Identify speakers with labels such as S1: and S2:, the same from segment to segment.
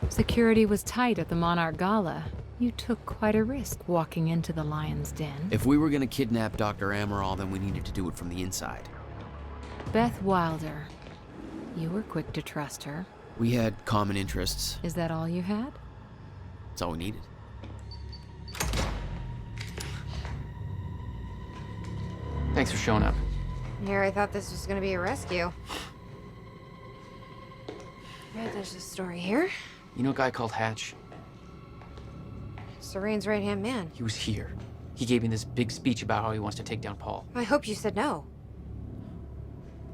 S1: Security was tight at the Monarch Gala. You took quite a risk walking into the Lion's Den.
S2: If we were gonna kidnap Dr. Amaral, then we needed to do it from the inside.
S1: Beth Wilder. You were quick to trust her.
S2: We had common interests.
S1: Is that all you had?
S2: That's all we needed.
S3: Thanks for showing up.
S4: Here, I thought this was gonna be a rescue. Right, there's a story here.
S3: You know a guy called Hatch?
S4: Serene's right-hand man.
S3: He was here. He gave me this big speech about how he wants to take down Paul.
S4: I hope you said no.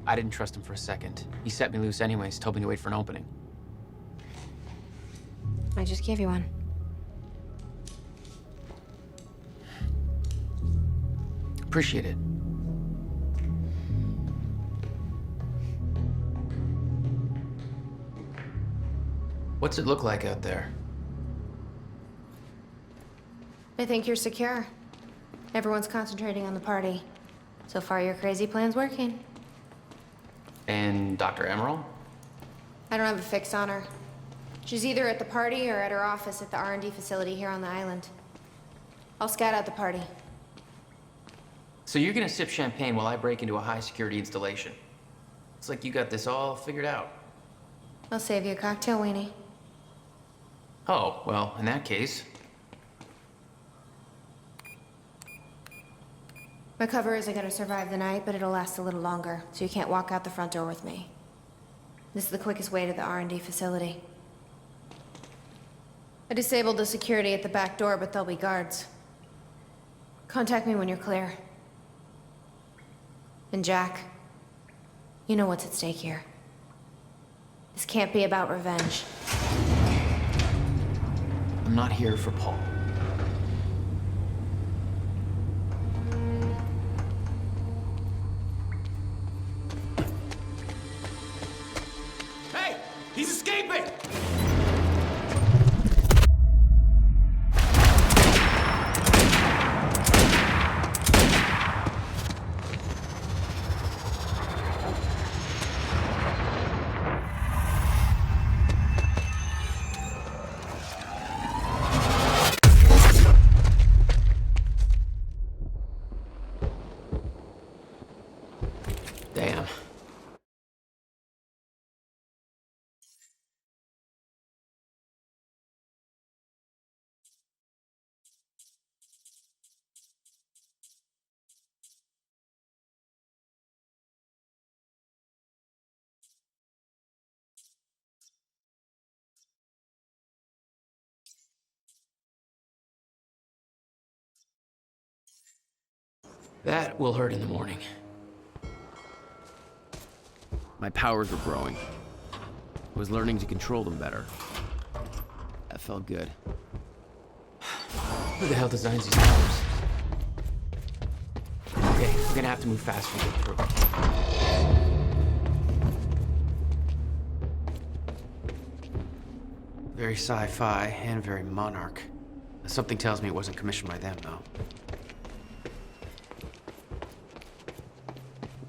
S3: I didn't trust him for a second. He set me loose anyways, told me to wait for an opening.
S4: I just gave you one.
S3: Appreciate it. What's it look like out there?
S4: I think you're secure. Everyone's concentrating on the party. So far, your crazy plan's working.
S3: And Dr. Amaral?
S4: I don't have a fix on her. She's either at the party or at her office at the R&D facility here on the island. I'll scout out the party.
S3: So you're gonna sip champagne while I break into a high-security installation. It's like you got this all figured out.
S4: I'll save you a cocktail, Weenie.
S3: Oh, well, in that case...
S4: My cover isn't gonna survive the night, but it'll last a little longer, so you can't walk out the front door with me. This is the quickest way to the R&D facility. I disabled the security at the back door, but there'll be guards. Contact me when you're clear. And Jack, you know what's at stake here. This can't be about revenge.
S3: I'm not here for Paul.
S5: Hey! He's escaping!
S3: Damn. That will hurt in the morning.
S2: My powers were growing. I was learning to control them better. That felt good.
S3: Who the hell designs these powers? Okay, we're gonna have to move fast to get through. Very sci-fi and very Monarch. Something tells me it wasn't commissioned by them, though.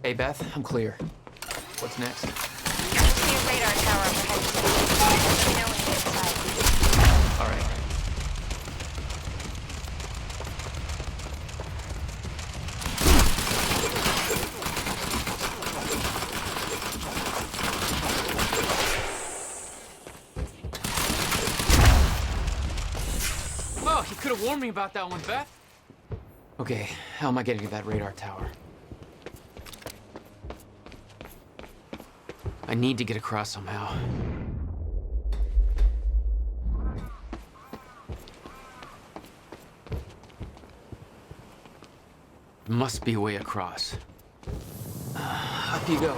S3: Hey, Beth, I'm clear. What's next?
S6: I see a radar tower overhead. Let me know when you get inside.
S3: All right. Oh, you could have warned me about that one, Beth. Okay, how am I getting to that radar tower? I need to get across somehow. Must be a way across. Up you go.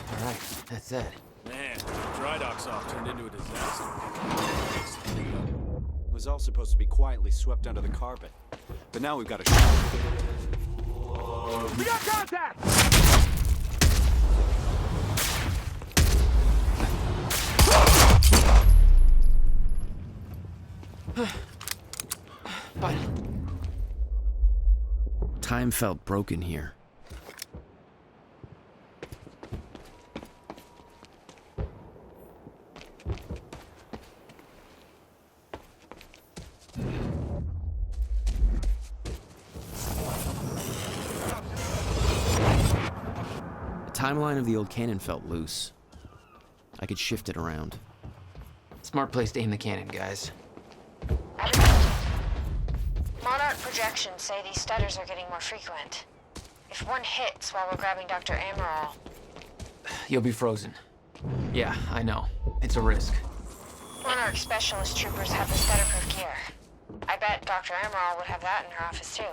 S3: All right, that's it.
S5: Man, dry dock's off turned into a disaster. It was all supposed to be quietly swept under the carpet. But now we've got to shoot. We got contact!
S3: But
S2: Time felt broken here. The timeline of the old cannon felt loose. I could shift it around.
S3: Smart place to aim the cannon, guys.
S6: Monarch projections say these stutters are getting more frequent. If one hits while we're grabbing Dr. Amaral,
S3: You'll be frozen. Yeah, I know. It's a risk.
S6: Monarch specialist troopers have the stutterproof gear. I bet Dr. Amaral would have that in her office too.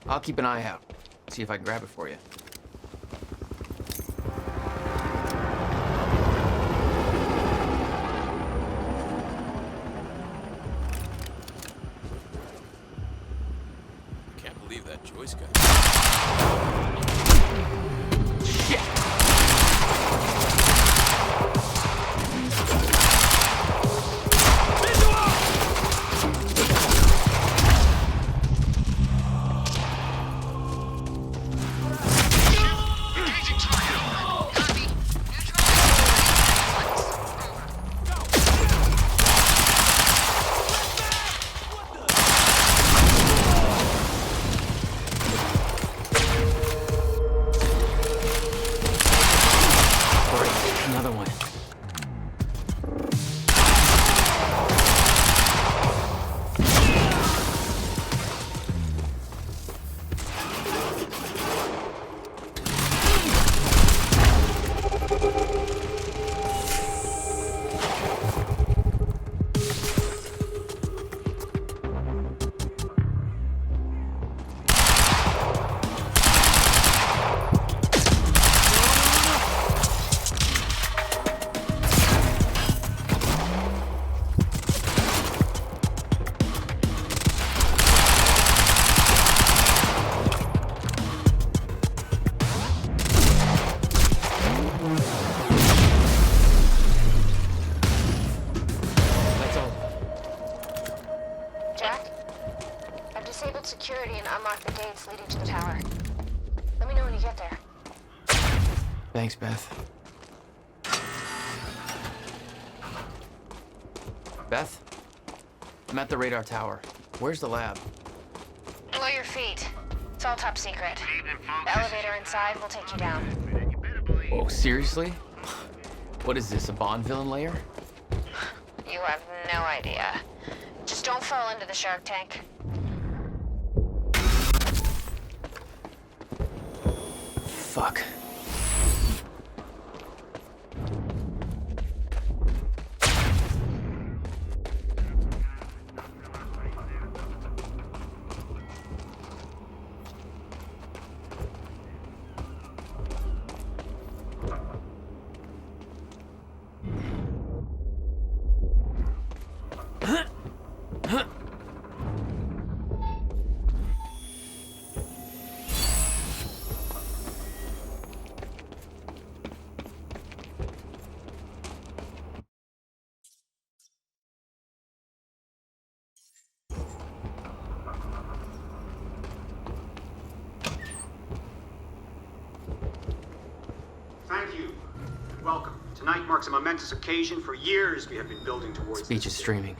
S3: I'll keep an eye out. See if I can grab it for you.
S5: Can't believe that Joyce guy.
S3: Shit! Another one. That's all.
S6: Jack, I've disabled security and unlocked the gates leading to the tower. Let me know when you get there.
S3: Thanks, Beth. Beth? I'm at the radar tower. Where's the lab?
S6: Below your feet. It's all top secret. The elevator inside will take you down.
S3: Oh, seriously? What is this, a Bond villain lair?
S6: You have no idea. Just don't fall into the shark tank.
S3: Fuck.
S7: Thank you. Welcome. Tonight marks a momentous occasion. For years we have been building towards
S3: Speech
S7: this
S3: is
S7: day.
S3: streaming.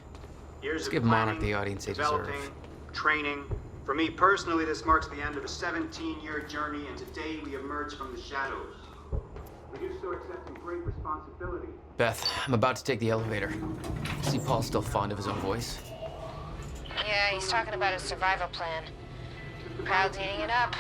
S7: Years
S3: Let's
S7: of
S3: give
S7: planning,
S3: Monarch the audience they deserve.
S7: developing, training. For me personally, this marks the end of a 17-year journey, and today we emerge from the shadows. We do so accepting great responsibility.
S3: Beth, I'm about to take the elevator. See Paul's still fond of his own voice?
S6: Yeah, he's talking about his survival plan. Crowd's eating it up.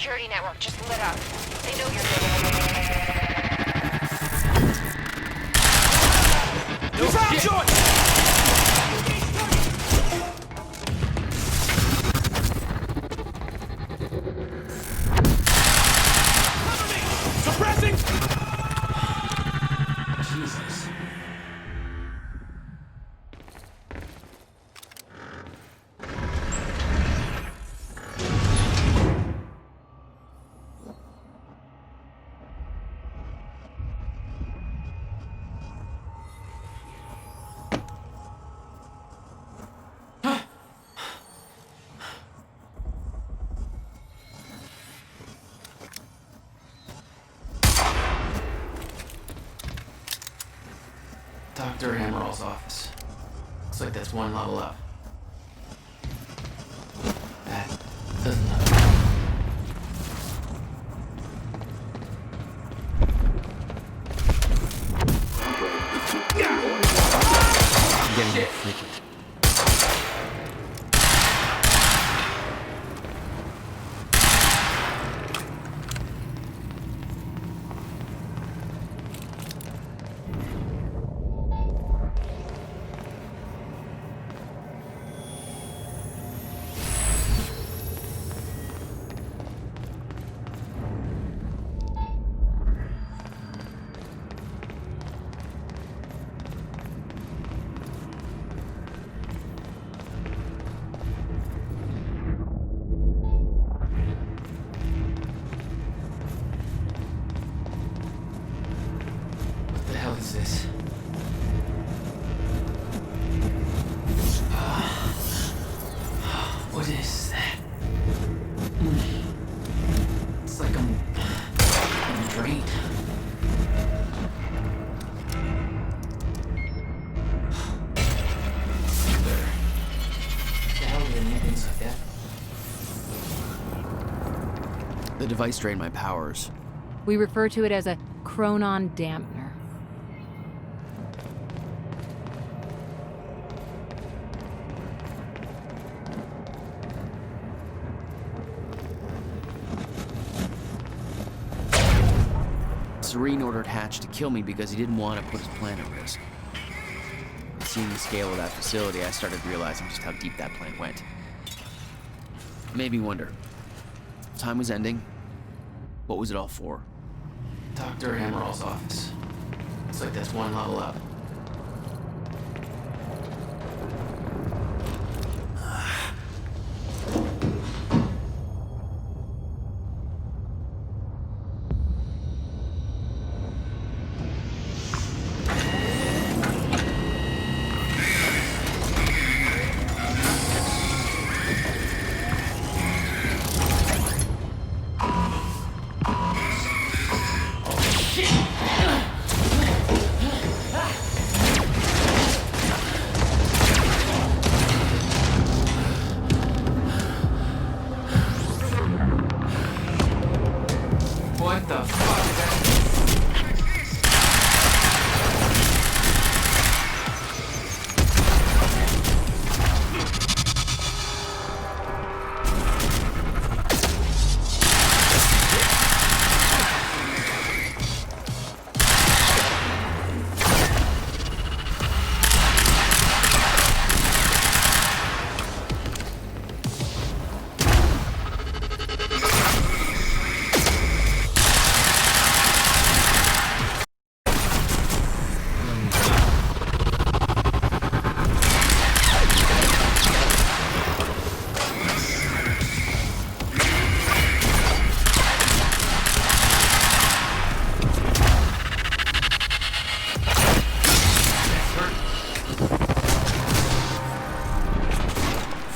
S6: security network just lit up. They know you're there.
S5: You found Joyce! Suppressing!
S3: Jesus. Dr. Amaril's office. Looks like that's one level up. That doesn't look.
S2: I'm getting
S3: Shit.
S2: freaky.
S3: What the hell is this? What is that? It's like I'm drained. Where the hell do they need things like that?
S2: The device drained my powers.
S1: We refer to it as a chronon dampener.
S2: Serene ordered Hatch to kill me because he didn't want to put his plan at risk. Seeing the scale of that facility, I started realizing just how deep that plant went. It made me wonder. Time was ending. What was it all for?
S3: Dr. Amaril's office. Looks like that's one level up. What the fuck is that?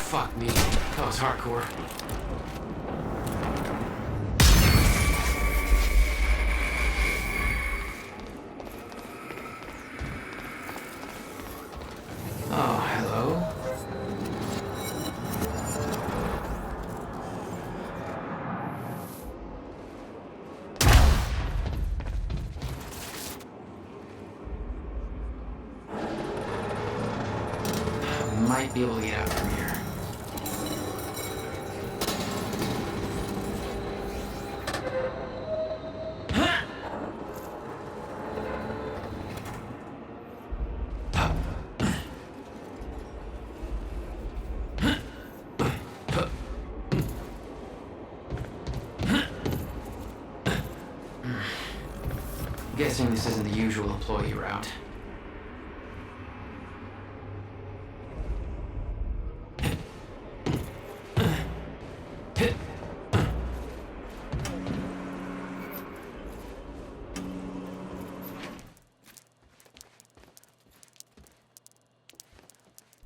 S3: Fuck me. That was hardcore. Oh, hello. Might be able to get out from here. Guessing this isn't the usual employee route.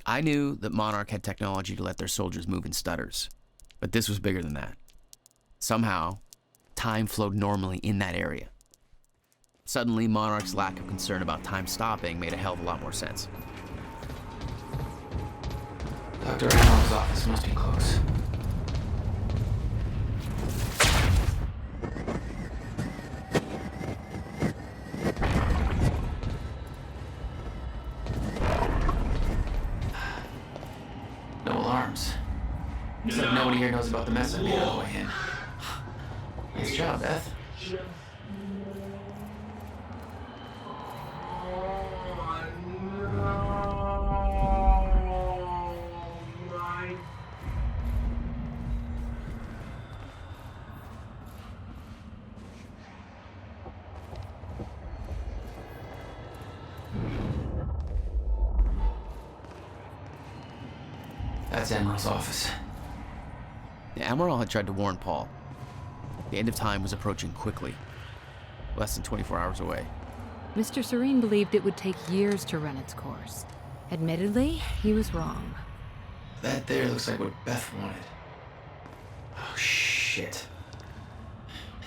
S2: I knew that Monarch had technology to let their soldiers move in stutters, but this was bigger than that. Somehow, time flowed normally in that area. Suddenly, Monarch's lack of concern about time stopping made a hell of a lot more sense.
S3: Dr. Amro's office must be close. No alarms. It's like nobody here knows about the mess I made on the way in. Nice job, Beth. That's Emerald's office.
S2: The Emerald had tried to warn Paul. The end of time was approaching quickly, less than 24 hours away.
S1: Mr. Serene believed it would take years to run its course. Admittedly, he was wrong.
S3: That there looks like what Beth wanted. Oh, shit.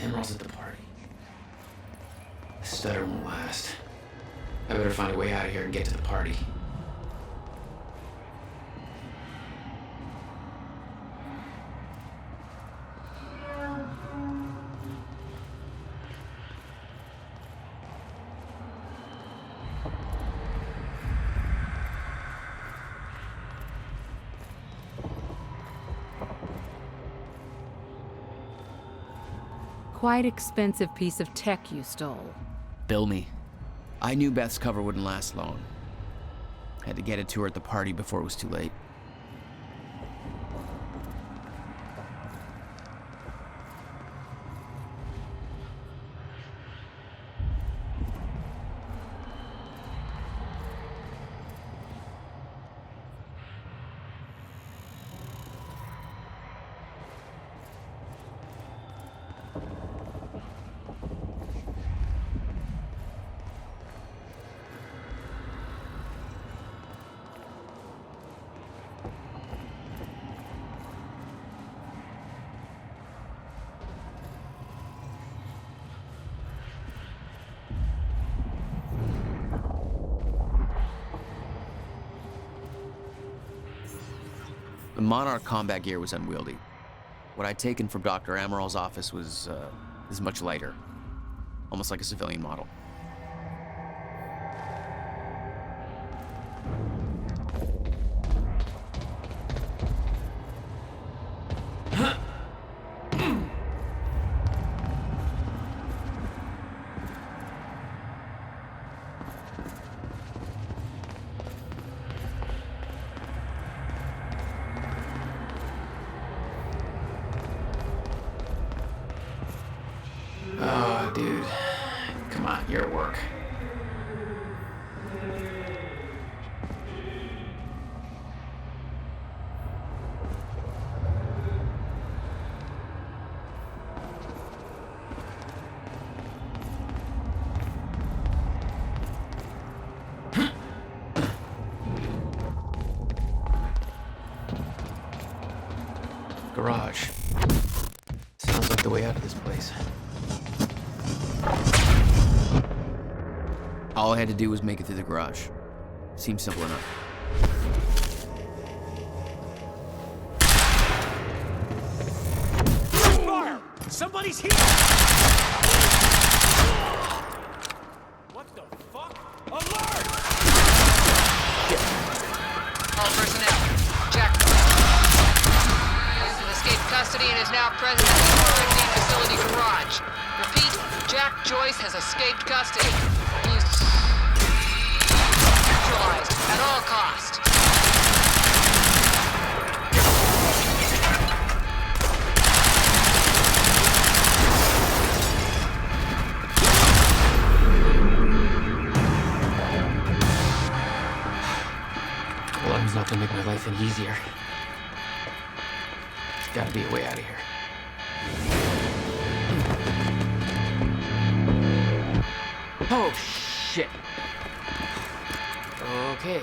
S3: Emerald's at the party. The stutter won't last. I better find a way out of here and get to the party.
S1: Quite expensive piece of tech you stole.
S2: Bill me. I knew Beth's cover wouldn't last long. Had to get it to her at the party before it was too late. The Monarch combat gear was unwieldy. What I'd taken from Dr. Amaral's office was much lighter, almost like a civilian model.
S3: Oh, dude. Come on, you're at work. Garage. Sounds like the way out of this place.
S2: All I had to do was make it through the garage. Seemed simple enough.
S5: Fire! Somebody's here! What the fuck? Alert!
S8: All personnel, Jack has escaped custody and is now present at the R&D facility garage. Repeat, Jack Joyce has escaped custody. He's neutralized at all cost.
S3: think easier. There's gotta be a way out of here. Oh, shit. Okay.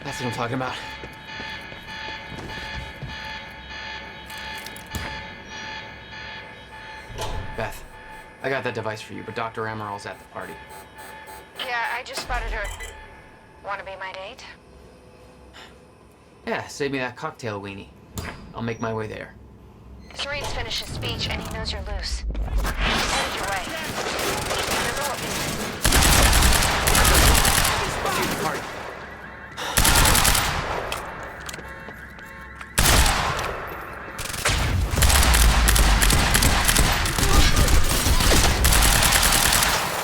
S3: That's what I'm talking about. Beth, I got that device for you, but Dr. Amaral's at the party.
S6: Yeah, I just spotted her. Wanna be my date?
S3: Yeah, save me that cocktail weenie. I'll make my way there.
S6: Serene's finished his speech and he knows you're loose. He's headed your way. Remember what we
S3: See you at the party.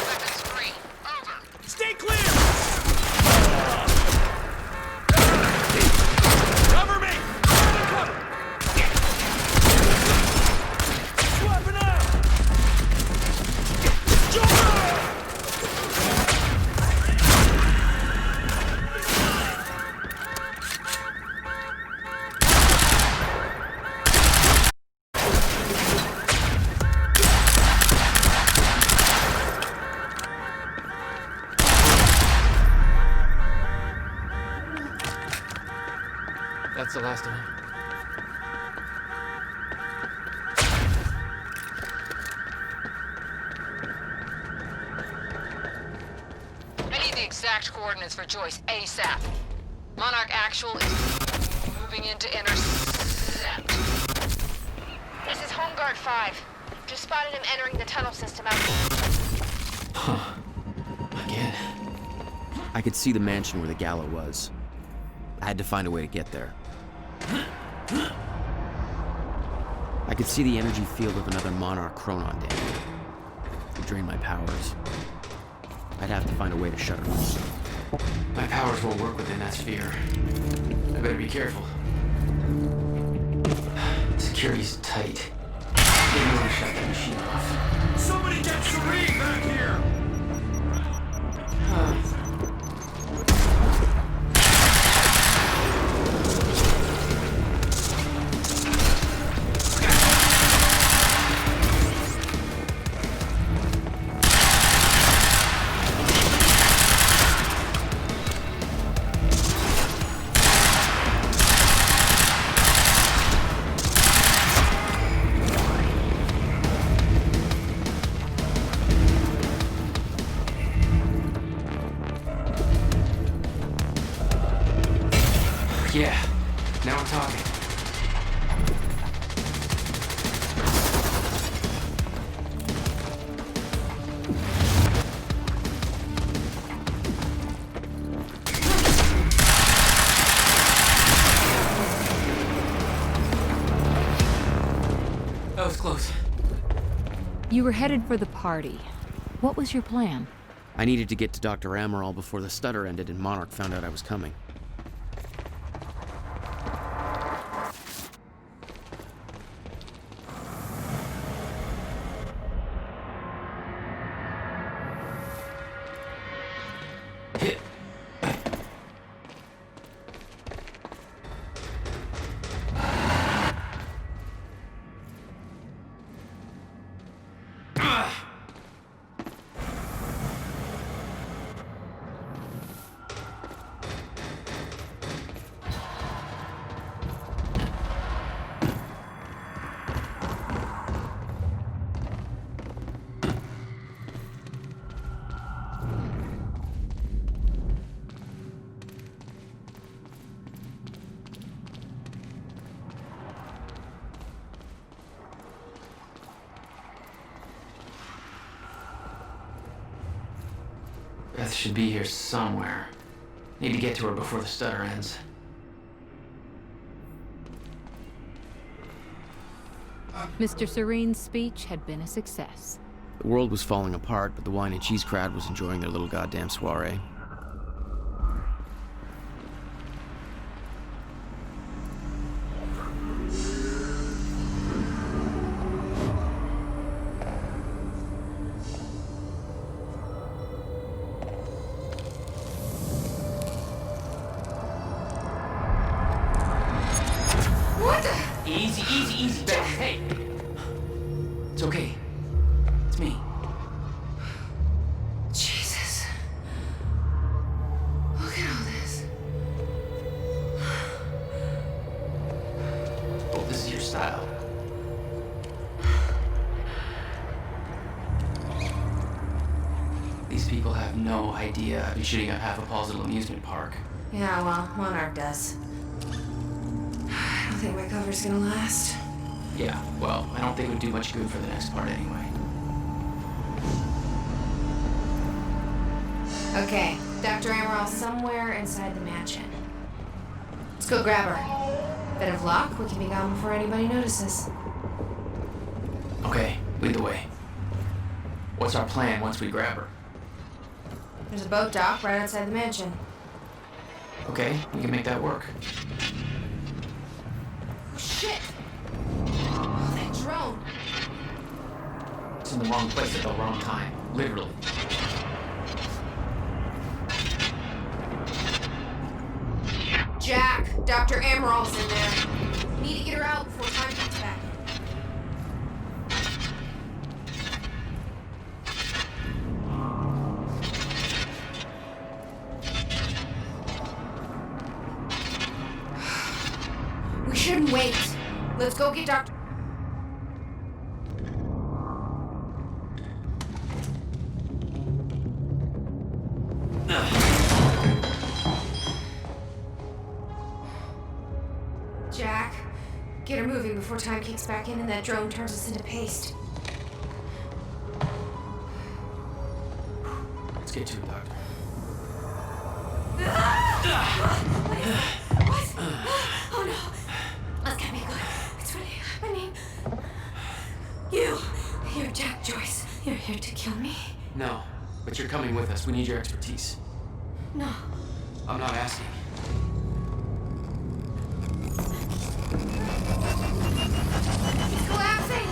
S8: Weapons free. Over.
S5: Stay clear! Cover me! Cover! Swapping out!
S3: That's the last of them.
S8: I need the exact coordinates for Joyce ASAP. Monarch Actual is moving into intercept.
S6: This is Home Guard 5. Just spotted him entering the tunnel system out.
S3: Again.
S2: I could see the mansion where the gala was. I had to find a way to get there. I could see the energy field of another Monarch Chronon down here. It would drain my powers. I'd have to find a way to shut it off.
S3: My powers won't work within that sphere. I better be careful. Security's tight. Maybe want to shut that machine off.
S5: Somebody get Serene back here!
S3: Yeah, now we're talking. That was close.
S1: You were headed for the party. What was your plan?
S2: I needed to get to Dr. Amaral before the stutter ended and Monarch found out I was coming.
S3: Beth should be here somewhere. Need to get to her before the stutter ends.
S1: Mr. Serene's speech had been a success.
S2: The world was falling apart, but the wine and cheese crowd was enjoying their little goddamn soiree.
S3: Hey! It's okay. It's me.
S4: Jesus. Look at all this.
S3: Oh, this is your style. These people have no idea I've been shooting up half of Paul's little amusement park.
S4: Yeah, well, Monarch does. I don't think my cover's gonna last.
S3: Yeah, well, I don't think it would do much good for the next part anyway.
S4: Okay, Dr. Amaril's somewhere inside the mansion. Let's go grab her. Bit of luck, we can be gone before anybody notices.
S3: Okay, lead the way. What's our plan once we grab her?
S4: There's a boat dock right outside the mansion.
S3: Okay, we can make that work.
S4: Oh, shit! Oh, that drone!
S3: It's in the wrong place at the wrong time. Literally.
S4: Jack, Dr. Amaril's in there. Need to get her out before time gets back. We shouldn't wait. Let's go get Dr. Jack, get her moving before time kicks back in and that drone turns us into paste.
S3: Let's get to it, Doctor.
S4: What? Oh no. That's gotta be good. It's really happening. You're Jack Joyce. You're here to kill me?
S3: No, but you're coming with us. We need your expertise.
S4: No.
S3: I'm not asking.
S4: It's collapsing!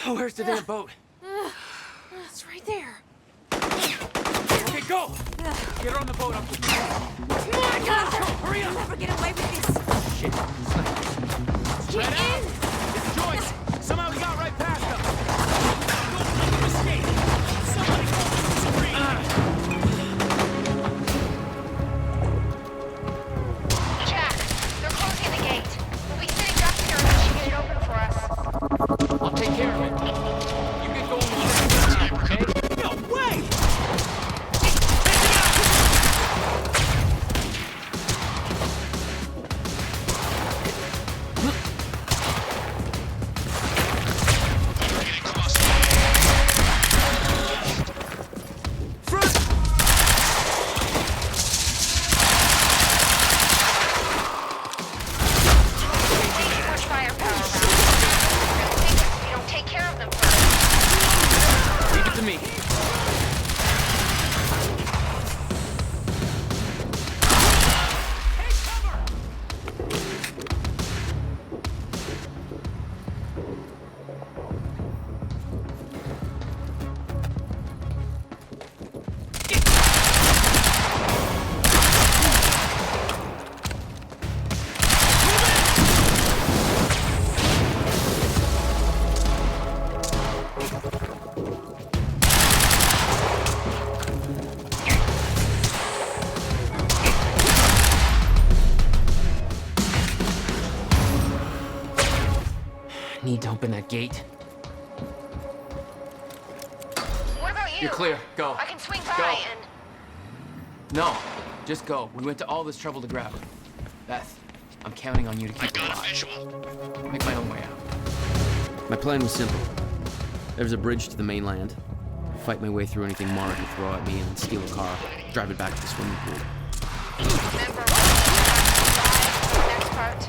S3: Oh, where's the damn boat?
S4: It's right there.
S3: Okay, go! Get her on the boat. I'll keep you.
S4: Come on, Doctor!
S3: Hurry up!
S4: You'll never get away with this.
S3: Shit.
S4: Get in!
S5: It's Joyce! Somehow we got right past them! Don't escape! Somebody call Serene!
S6: Jack, they're closing the gate. We'll be sitting ducks here until she get it open for us.
S3: I'll take care of it. You get going with the time, okay?
S5: No way!
S6: Way too much firepower around. If you don't take care of them first.
S3: Leave it to me. Need to open that gate.
S6: What about you?
S3: You're clear. Go.
S6: I can swing
S3: Go.
S6: by and...
S3: No, just go. We went to all this trouble to grab her. Beth, I'm counting on you to keep her alive. I'll make my own way out.
S2: My plan was simple. There's a bridge to the mainland. Fight my way through anything Mara could throw at me and then steal a car, drive it back to the swimming pool.
S6: Remember, next part.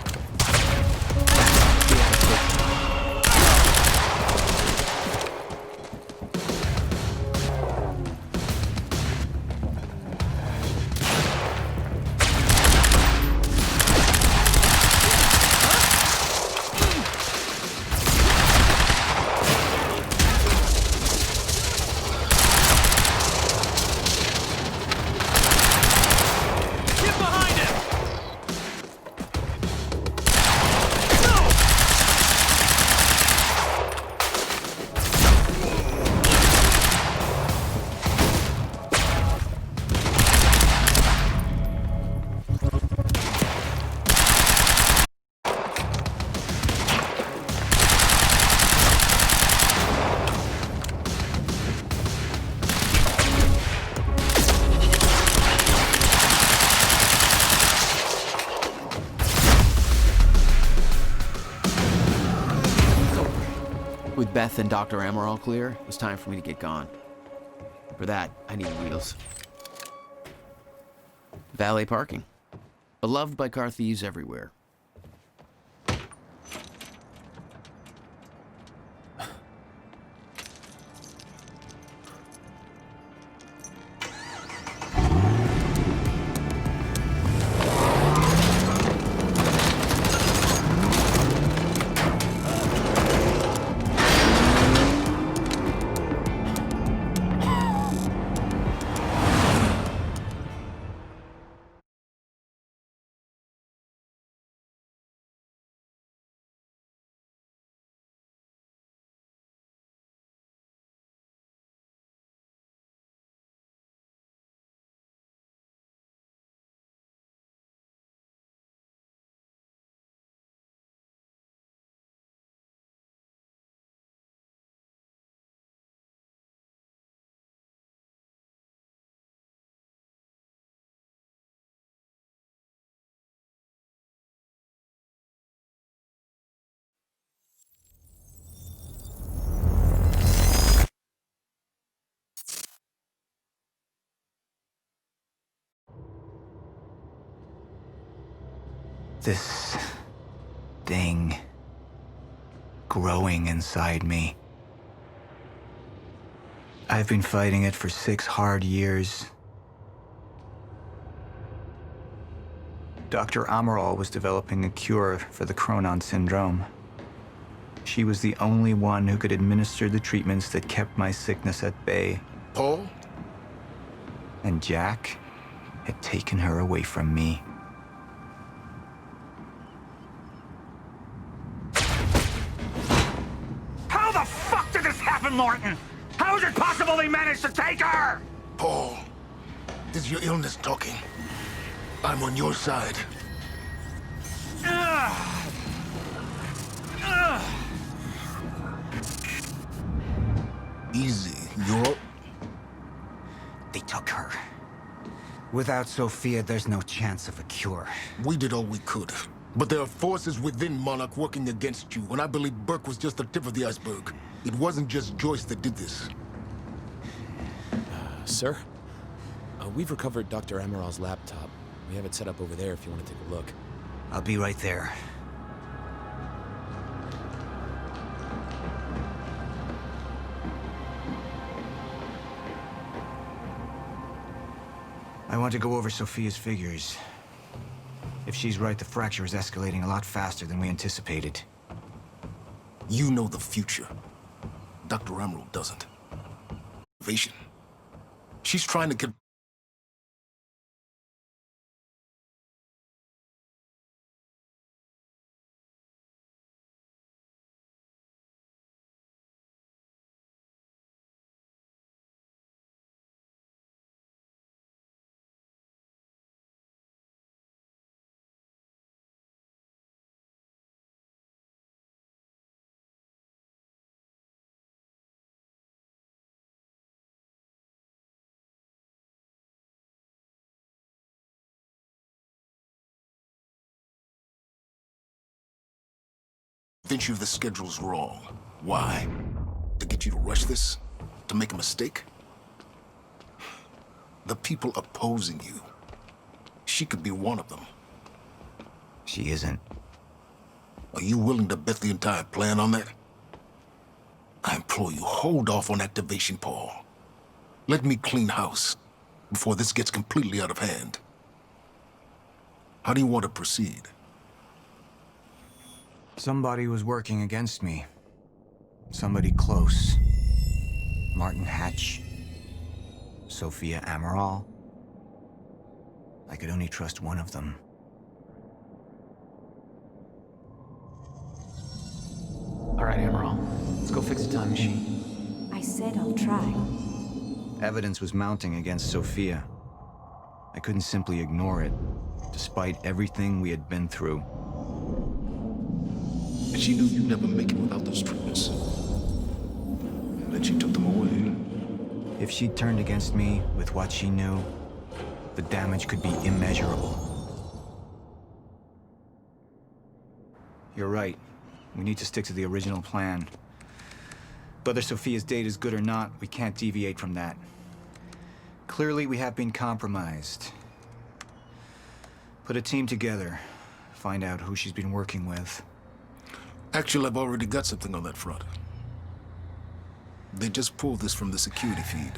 S2: With Beth and Dr. Amaral clear, it was time for me to get gone. For that, I needed wheels. Valet parking. Beloved by car thieves everywhere.
S9: This thing growing inside me. I've been fighting it for 6 hard years. Dr. Amaral was developing a cure for the Chronon syndrome. She was the only one who could administer the treatments that kept my sickness at bay.
S10: Paul?
S9: And Jack had taken her away from me.
S11: How the fuck did this happen, Morton? How is it possible they managed to take her?
S10: Paul, this is your illness talking. I'm on your side. Easy, you're...
S9: They took her. Without Sophia, there's no chance of a cure.
S10: We did all we could. But there are forces within Monarch working against you, and I believe Burke was just the tip of the iceberg. It wasn't just Joyce that did this.
S12: Sir? We've recovered Dr. Amaral's laptop. We have it set up over there if you want to take a look.
S9: I'll be right there. I want to go over Sophia's figures. If she's right, the fracture is escalating a lot faster than we anticipated.
S10: You know the future. Dr. Amaral doesn't. Innovation. She's trying to get... Think you the schedule's wrong. Why? To get you to rush this? To make a mistake? The people opposing you. She could be one of them.
S9: She isn't.
S10: Are you willing to bet the entire plan on that? I implore you, hold off on activation, Paul. Let me clean house before this gets completely out of hand. How do you want to proceed?
S9: Somebody was working against me. Somebody close. Martin Hatch. Sophia Amaral. I could only trust one of them.
S3: All right, Amaral. Let's go fix the time machine.
S13: I said I'll try.
S9: Evidence was mounting against Sophia. I couldn't simply ignore it, despite everything we had been through.
S10: And she knew you'd never make it without those treatments. And then she took them away.
S9: If she'd turned against me with what she knew, the damage could be immeasurable. You're right. We need to stick to the original plan. Whether Sophia's date is good or not, we can't deviate from that. Clearly, we have been compromised. Put a team together. Find out who she's been working with.
S10: Actually, I've already got something on that front. They just pulled this from the security feed.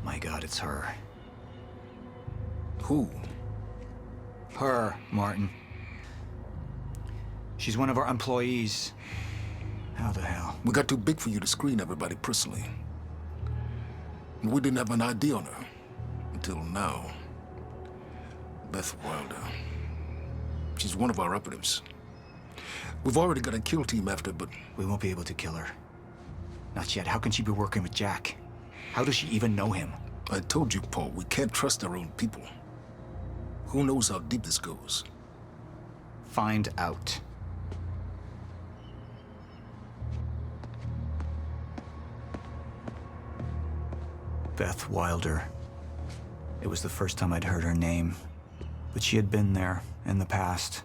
S9: My God, it's her.
S10: Who?
S9: Her, Martin. She's one of our employees. How the hell?
S10: We got too big for you to screen everybody personally. And we didn't have an ID on her. Until now. Beth Wilder. She's one of our operatives. We've already got a kill team after her, but...
S9: We won't be able to kill her. Not yet. How can she be working with Jack? How does she even know him?
S10: I told you, Paul, we can't trust our own people. Who knows how deep this goes?
S9: Find out. Beth Wilder. It was the first time I'd heard her name, but she had been there in the past.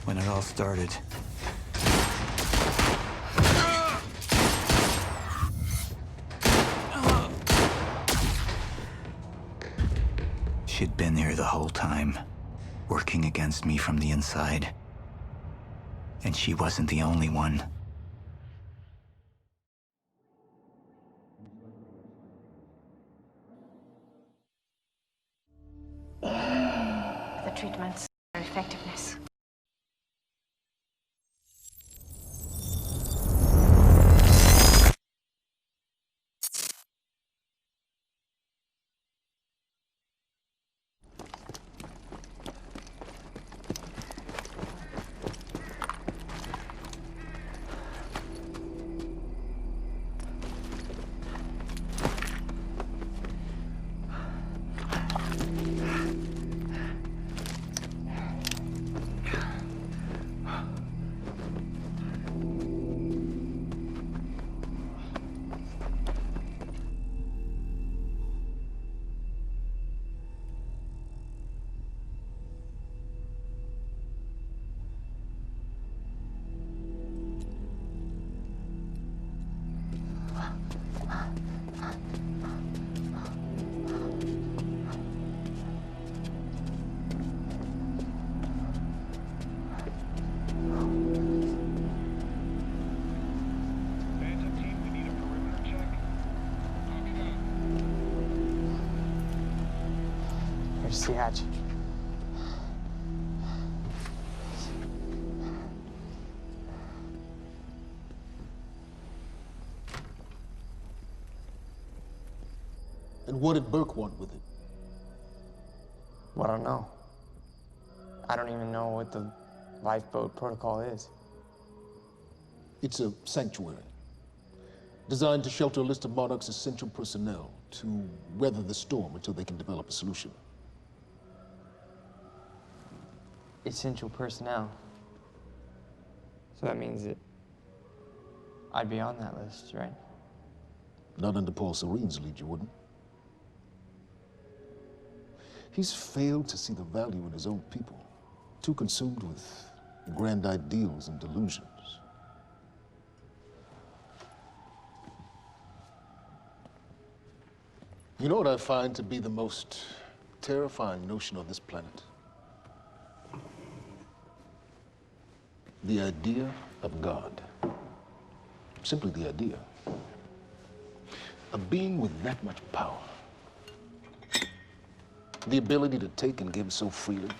S9: When it all started. She'd been there the whole time, working against me from the inside. And she wasn't the only one.
S6: The treatments, their effectiveness.
S13: Here's the hatch.
S10: And what did Burke want with it?
S13: Well, I don't know. I don't even know what the lifeboat protocol is.
S10: It's a sanctuary. Designed to shelter a list of Monarch's essential personnel to weather the storm until they can develop a solution.
S13: Essential personnel. So that means that I'd be on that list, right?
S10: Not under Paul Serene's lead, you wouldn't. He's failed to see the value in his own people. Too consumed with grand ideals and delusions. You know what I find to be the most terrifying notion on this planet? The idea of God. Simply the idea. A being with that much power. The ability to take and give so freely.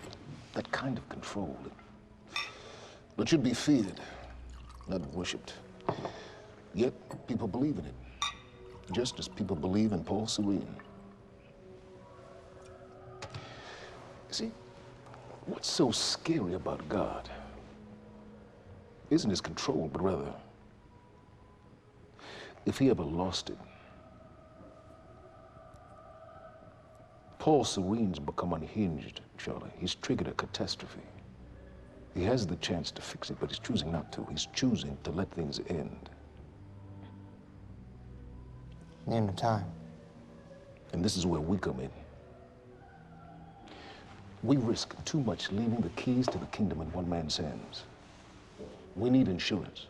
S10: That kind of control. It should be feared, not worshipped. Yet, people believe in it. Just as people believe in Paul Serene. See, what's so scary about God isn't his control, but rather, if he ever lost it. Paul Serene's become unhinged, Charlie. He's triggered a catastrophe. He has the chance to fix it, but he's choosing not to. He's choosing to let things end.
S13: The end of time.
S10: And this is where we come in. We risk too much leaving the keys to the kingdom in one man's hands. We need insurance.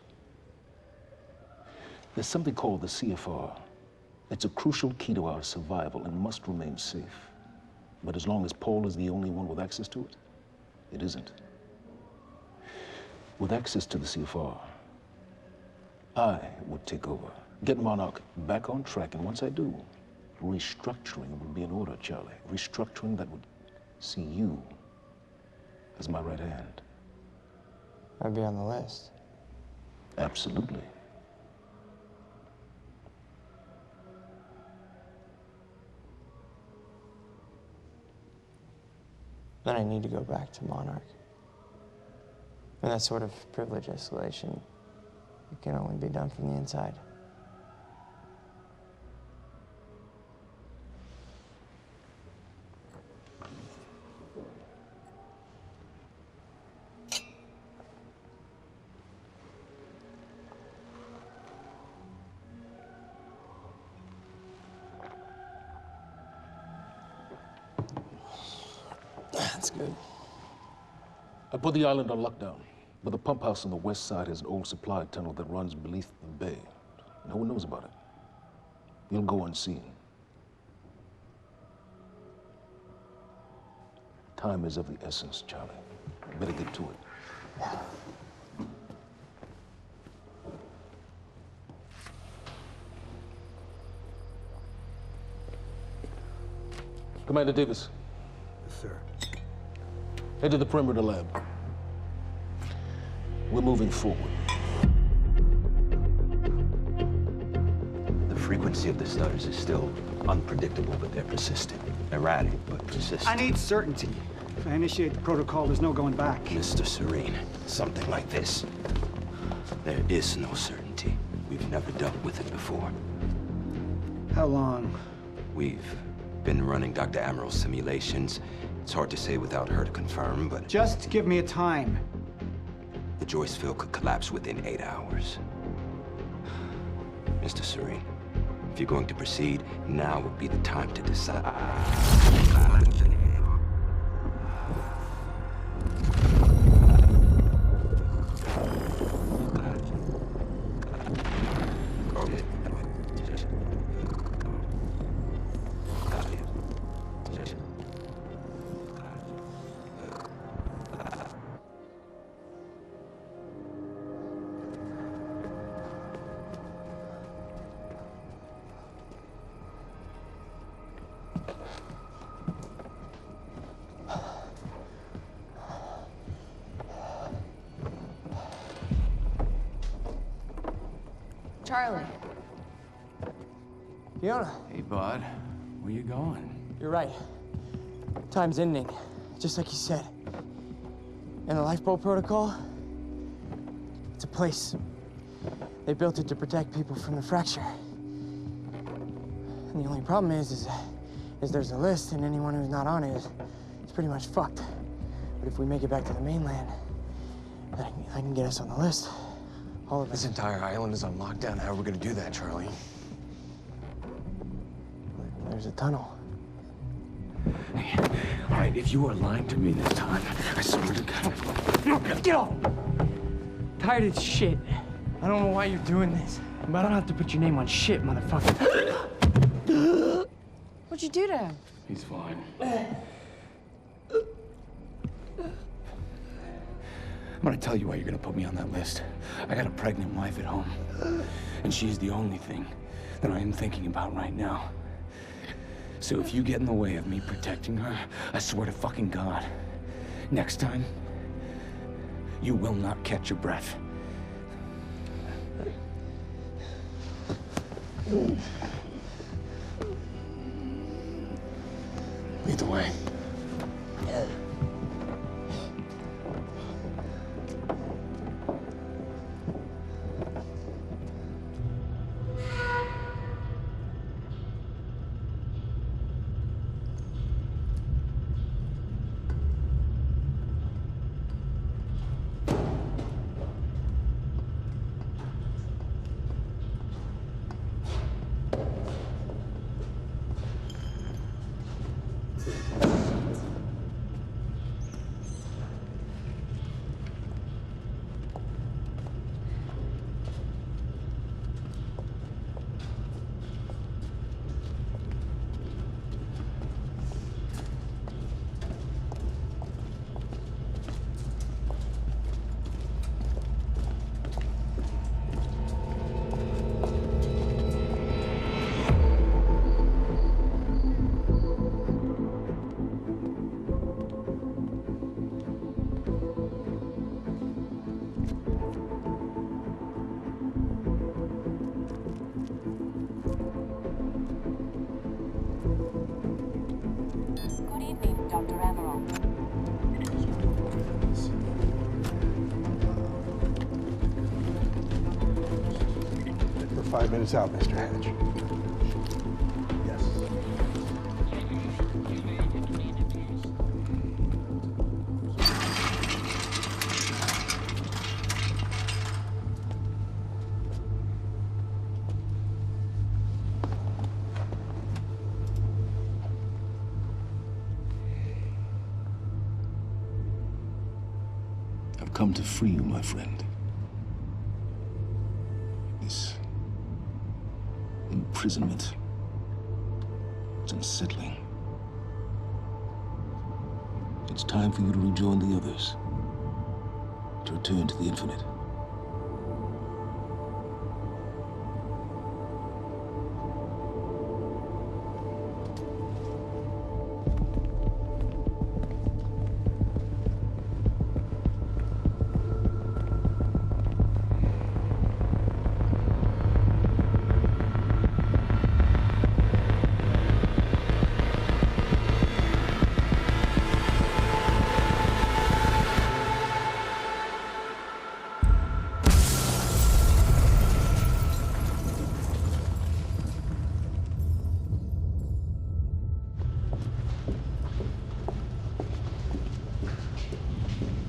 S10: There's something called the CFR. It's a crucial key to our survival and must remain safe. But as long as Paul is the only one with access to it, it isn't. With access to the CFR, I would take over, get Monarch back on track, and once I do, restructuring would be in order, Charlie. Restructuring that would see you as my right hand.
S13: I'd be on the list.
S10: Absolutely.
S13: Then I need to go back to Monarch. And that sort of privilege escalation, it can only be done from the inside. That's good.
S10: I put the island on lockdown, but the pump house on the west side has an old supply tunnel that runs beneath the bay. No one knows about it. You'll go unseen. Time is of the essence, Charlie. Better get to it. Commander Davis.
S14: Yes, sir.
S10: Head to the perimeter lab. We're moving forward.
S15: The frequency of the stutters is still unpredictable, but they're persistent. Erratic, but persistent.
S7: I need certainty. If I initiate the protocol, there's no going back.
S15: Mr. Serene, something like this. There is no certainty. We've never dealt with it before.
S7: How long?
S15: We've been running Dr. Amaril's simulations. It's hard to say without her to confirm, but...
S7: Just give me a time.
S15: The Joyce field could collapse within 8 hours. Mr. Serene, if you're going to proceed, now would be the time to decide.
S13: Charlie. Fiona.
S2: Hey, bud. Where you going?
S13: You're right. Time's ending, just like you said. And the lifeboat protocol? It's a place. They built it to protect people from the fracture. And the only problem is there's a list, and anyone who's not on it is pretty much fucked. But if we make it back to the mainland, I can get us on the list. All of
S9: This entire island is on lockdown. How are we gonna do that, Charlie?
S13: There's a tunnel.
S14: Hey, all right, if you are lying to me this time, I swear to God.
S13: Get off! Tired of this shit. I don't know why you're doing this, but I don't have to put your name on shit, motherfucker.
S1: What'd you do to him?
S14: He's fine. I'm gonna tell you why you're gonna put me on that list. I got a pregnant wife at home, and she's the only thing that I am thinking about right now. So if you get in the way of me protecting her, I swear to fucking God, next time, you will not catch your breath.
S9: Lead the way.
S16: 5 minutes out, Mr. Hatch. Yes.
S10: I've come to free you, my friend. This imprisonment, it's unsettling. It's time for you to rejoin the others, to return to the infinite.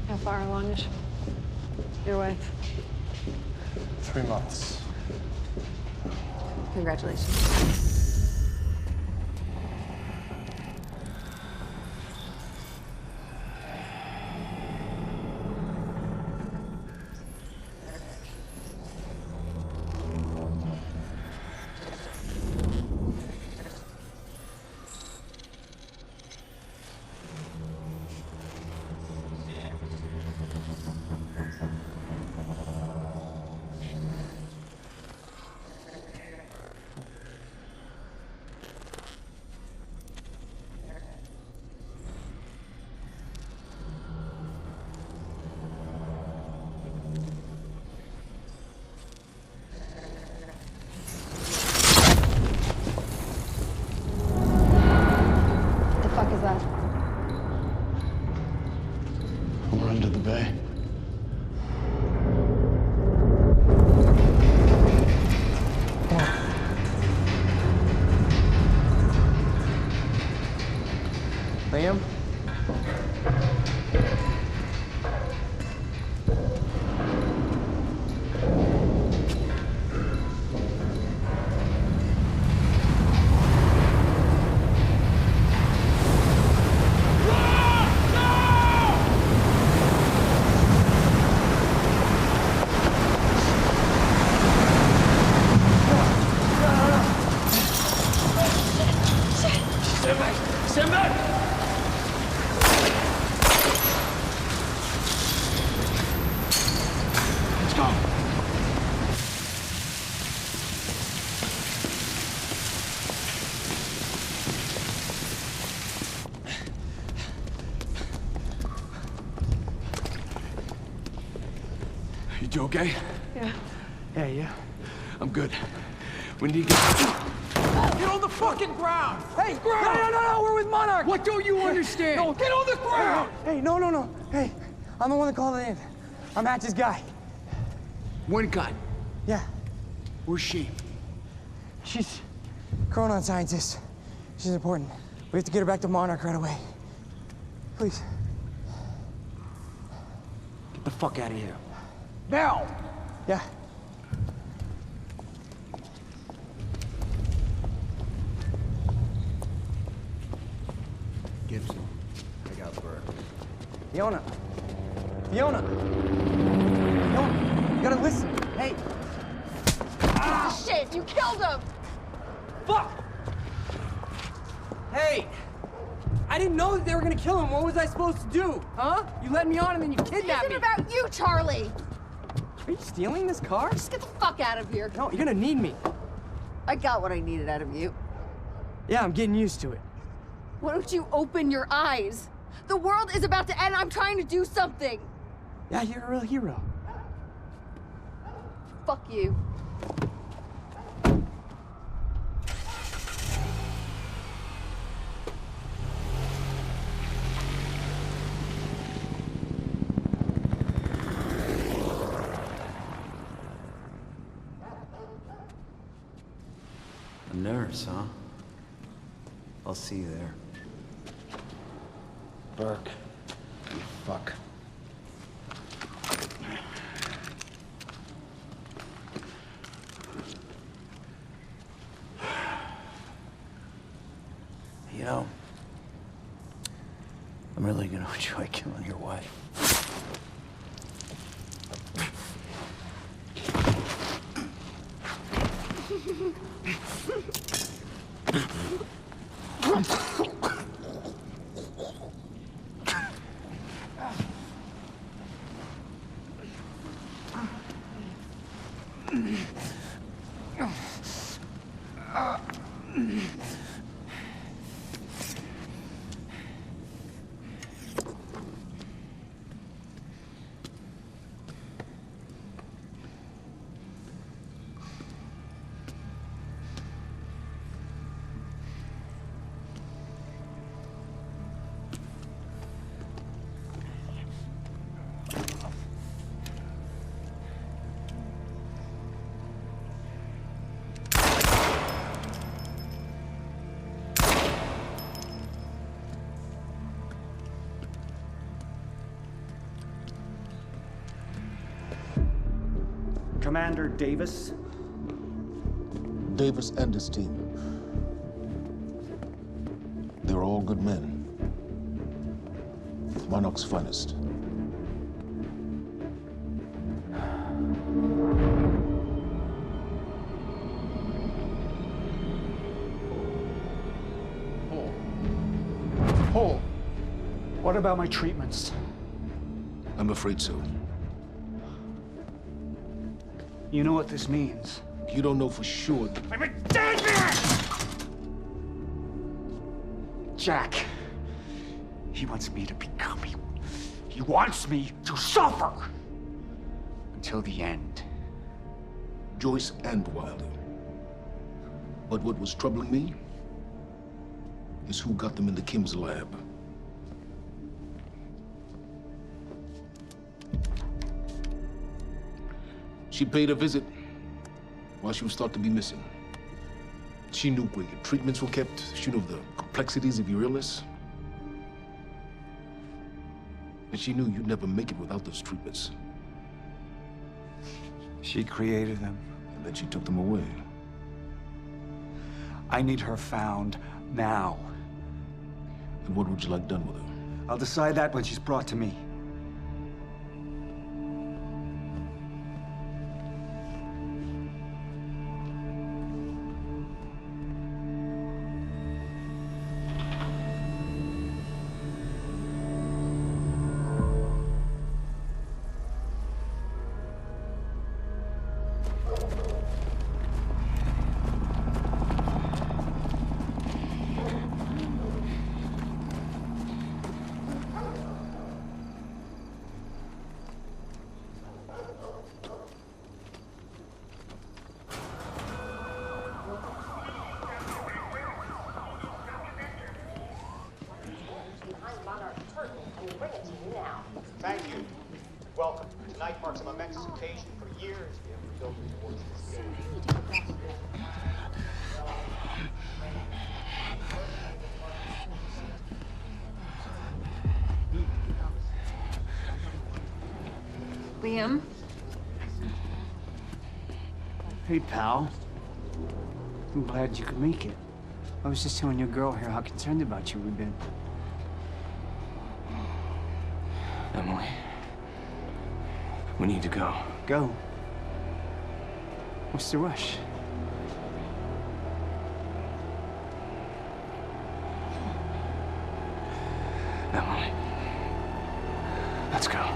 S17: How far along is your wife?
S16: 3 months.
S17: Congratulations.
S16: We're under the bay.
S13: Liam?
S11: Stand back! Stand back! Let's go. You okay?
S17: Yeah.
S11: Yeah, yeah. I'm good. We need to get... Get on the fucking ground!
S13: Hey! No, we're with Monarch!
S11: What don't you understand?
S13: No,
S11: Get on the ground!
S13: Hey, no. Hey, I'm the one that called it in. I'm Hatch's guy.
S11: Wincott.
S13: Yeah.
S11: Where's she?
S13: She's a Chronon scientist. She's important. We have to get her back to Monarch right away. Please.
S11: Get the fuck out of here. Now!
S13: Yeah.
S9: Gibson, I got Burke.
S13: Fiona, you gotta listen. Hey.
S17: Shit, you killed him!
S13: Fuck! Hey! I didn't know that they were gonna kill him. What was I supposed to do? Huh? You led me on and then you kidnapped me.
S17: This isn't about you, Charlie!
S13: Are you stealing this car?
S17: Just get the fuck out of here.
S13: No, you're gonna need me.
S17: I got what I needed out of you.
S13: Yeah, I'm getting used to it.
S17: Why don't you open your eyes? The world is about to end. I'm trying to do something.
S13: Yeah, you're a real hero.
S17: Fuck you.
S18: Paris, huh? I'll see you there.
S14: Burke, you fuck.
S18: You know, I'm really gonna enjoy killing your wife.
S7: Commander Davis?
S10: Davis and his team. They were all good men. Monarch's finest.
S7: Paul, what about my treatments?
S10: I'm afraid so.
S7: You know what this means?
S10: You don't know for sure.
S7: I'm a dead man! Jack. He wants me to become him. He wants me to suffer. Until the end.
S10: Joyce and Wilder. But what was troubling me is who got them into Kim's lab. She paid a visit while she was thought to be missing. She knew where your treatments were kept. She knew the complexities of your illness. And she knew you'd never make it without those treatments.
S7: She created them.
S10: And then she took them away.
S7: I need her found now.
S10: And what would you like done with her?
S7: I'll decide that when she's brought to me.
S19: Thank you. Welcome. Tonight marks a momentous occasion. For years, we have been building towards this day.
S17: Liam?
S7: Hey, pal. I'm glad you could make it. I was just telling your girl here how concerned about you we've been.
S14: Emily, we need to go.
S7: Go? What's the rush?
S14: Emily, let's go.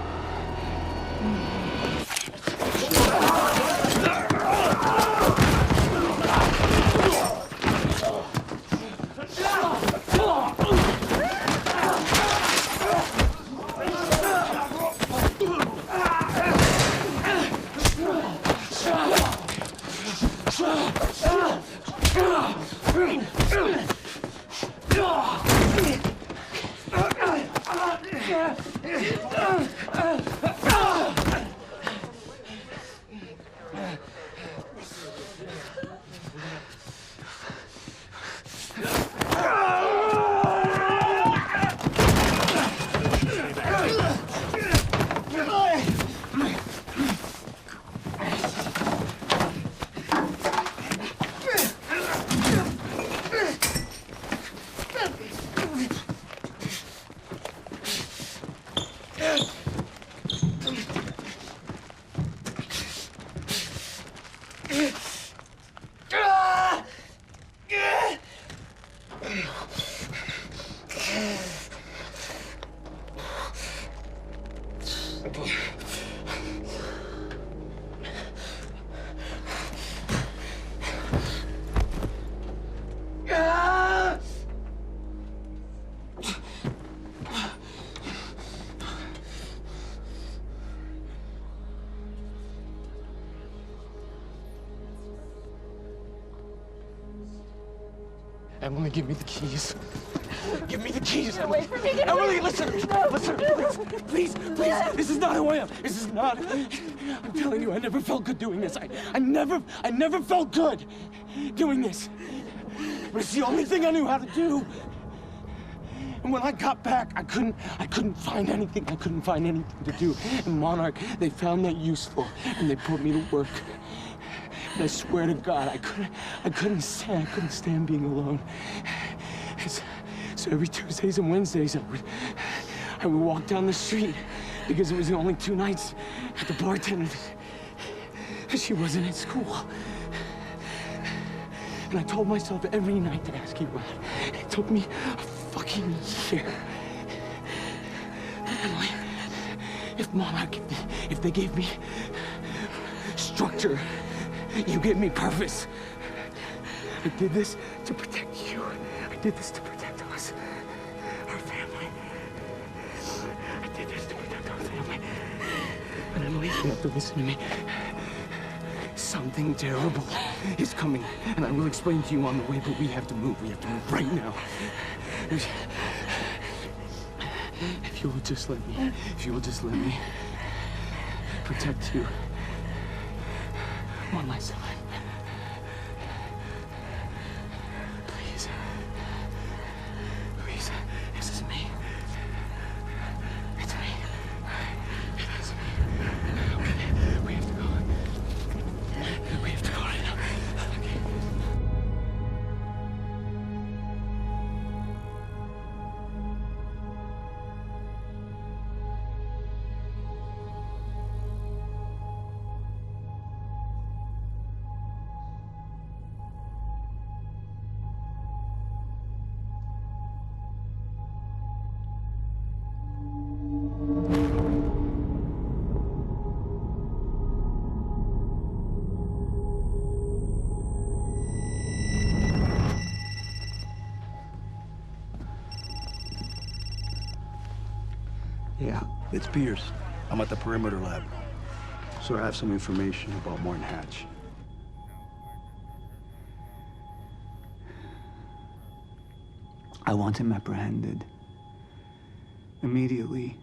S13: Emily, give me the keys. Give me the keys.
S17: Get away from me. Get
S13: Emily,
S17: away.
S13: listen, please, this is not who I am. This is not. I'm telling you, I never felt good doing this. I never felt good doing this. But it's the only thing I knew how to do. And when I got back, I couldn't find anything. I couldn't find anything to do. And Monarch, they found that useful, and they put me to work. And I swear to God, I couldn't stand being alone. So every Tuesdays and Wednesdays, I would walk down the street because it was the only 2 nights at the bartender. She wasn't at school. And I told myself every night to ask you out. It took me a fucking year. Emily, if Monarch, if they gave me structure, you gave me purpose. I did this to protect you. I did this to protect us, our family. I did this to protect our family. And Emily, you have to listen to me. Something terrible is coming, and I will explain to you on the way, but we have to move. We have to move right now. If you will just let me protect you one last time. Please. Please. This is me. It's me. It is me. Okay. We have to go. We have to go right now. Okay.
S18: Yeah, it's Pierce. I'm at the perimeter lab. So I have some information about Martin Hatch. I want him apprehended. Immediately.